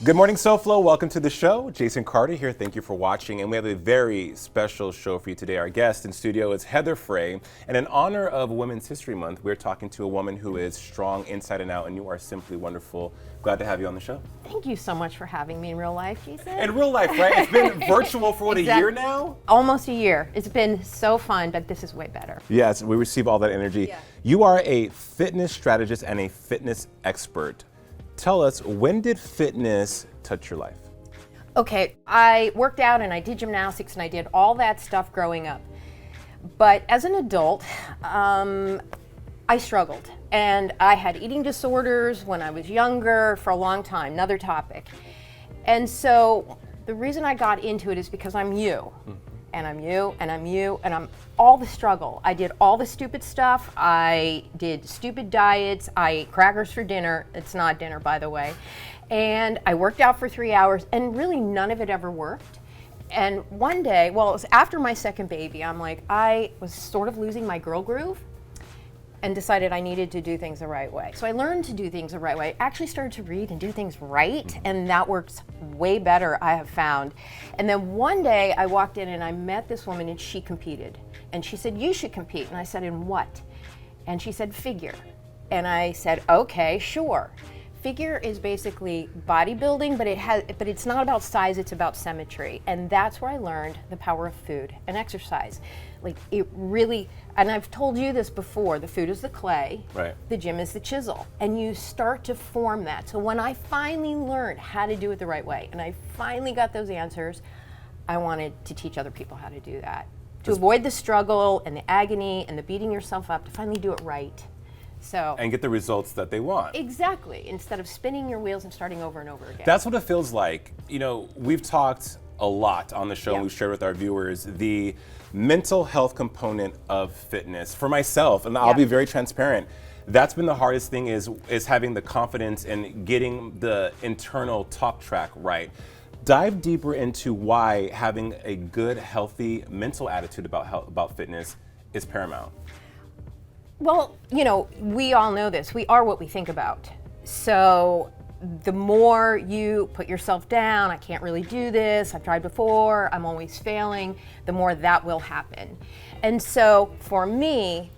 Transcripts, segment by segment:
Good morning, Soflo. Welcome to the show. Jason Carter here. Thank you for watching. And we have a very special show for you today. Our guest in studio is Heather Frey. And in honor of Women's History Month, we're talking to a woman who is strong inside and out, and you are simply wonderful. Glad to have you on the show. Thank you so much for having me in real life, Jason. In real life, right? It's been virtual for what, a year now? Almost a year. It's been so fun, but this is way better. Yes, we receive all that energy. Yeah. You are a fitness strategist and a fitness expert. Tell us, when did fitness touch your life? Okay, I worked out and I did gymnastics and I did all that stuff growing up. But as an adult, I struggled. And I had eating disorders when I was younger for a long time, another topic. And so the reason I got into it is because I'm you. And I'm you, and I'm you, and I'm all the struggle. I did all the stupid stuff. I did stupid diets. I ate crackers for dinner. It's not dinner, by the way. And I worked out for 3 hours, and really none of it ever worked. And one day, well, it was after my second baby, I'm like, I was sort of losing my girl groove and decided I needed to do things the right way. So I learned to do things the right way. Actually started to read and do things right, and that works way better, I have found. And then one day I walked in and I met this woman and she competed. And she said, you should compete. And I said, in what? And she said, figure. And I said, okay, sure. Figure is basically bodybuilding, but it's not about size, it's about symmetry. And that's where I learned the power of food and exercise. Like it really, and I've told you this before, the food is the clay, right. The gym is the chisel, and you start to form that. So when I finally learned how to do it the right way, and I finally got those answers, I wanted to teach other people how to do that. To avoid the struggle and the agony and the beating yourself up, to finally do it right. So, and get the results that they want. Exactly, instead of spinning your wheels and starting over and over again. That's what it feels like. You know, we've talked a lot on the show, and we've shared with our viewers the mental health component of fitness. For myself, and I'll be very transparent, that's been the hardest thing is having the confidence and getting the internal talk track right. Dive deeper into why having a good, healthy mental attitude about fitness is paramount. Well, you know, we all know this. We are what we think about. So the more you put yourself down, I can't really do this, I've tried before, I'm always failing, the more that will happen. And so for me,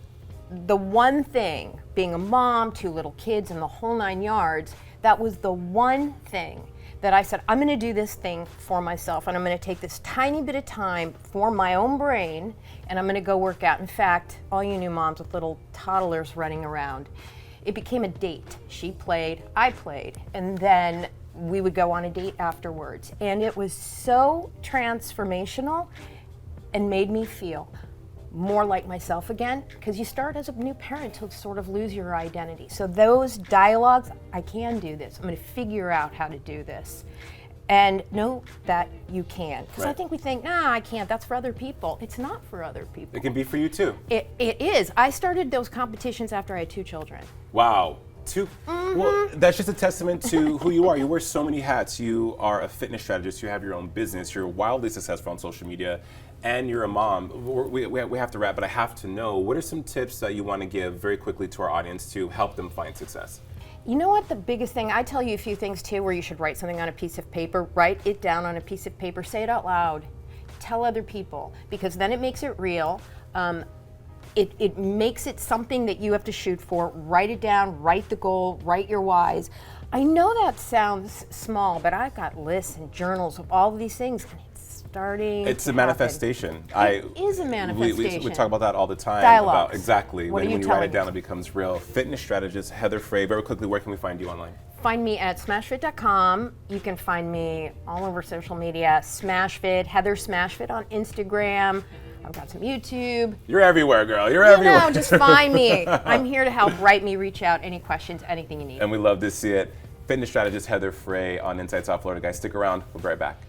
the one thing, being a mom, 2 little kids, and the whole 9 yards, that was the one thing that I said, I'm gonna do this thing for myself, and I'm gonna take this tiny bit of time for my own brain, and I'm gonna go work out. In fact, all you new moms with little toddlers running around, it became a date. She played, I played, and then we would go on a date afterwards. And it was so transformational and made me feel more like myself again, because you start as a new parent to sort of lose your identity. So those dialogues, I can do this. I'm going to figure out how to do this. And know that you can. Because I think we think, nah, I can't, that's for other people. It's not for other people. It can be for you too. It is. I started those competitions after I had 2 children. Wow. Well, that's just a testament to who you are. You wear so many hats. You are a fitness strategist. You have your own business. You're wildly successful on social media. And you're a mom. We have to wrap, but I have to know, what are some tips that you want to give very quickly to our audience to help them find success? You know what, the biggest thing, I tell you a few things too where you should write something on a piece of paper, write it down on a piece of paper, say it out loud, tell other people, because then it makes it real. It makes it something that you have to shoot for. Write it down, write the goal, write your whys. I know that sounds small, but I've got lists and journals of all of these things. It's a manifestation. It is a manifestation. We talk about that all the time. Dialogues. Exactly. What when you write it down, me? it becomes real. Fitness strategist Heather Frey. Very quickly, where can we find you online? Find me at smashfit.com. You can find me all over social media. SmashFit, Heather SmashFit on Instagram. I've got some YouTube. You're everywhere, girl. You're everywhere. No, just find me. I'm here to help. Write me, reach out, any questions, anything you need. And we love to see it. Fitness strategist Heather Frey on Inside South Florida. Guys, stick around. We'll be right back.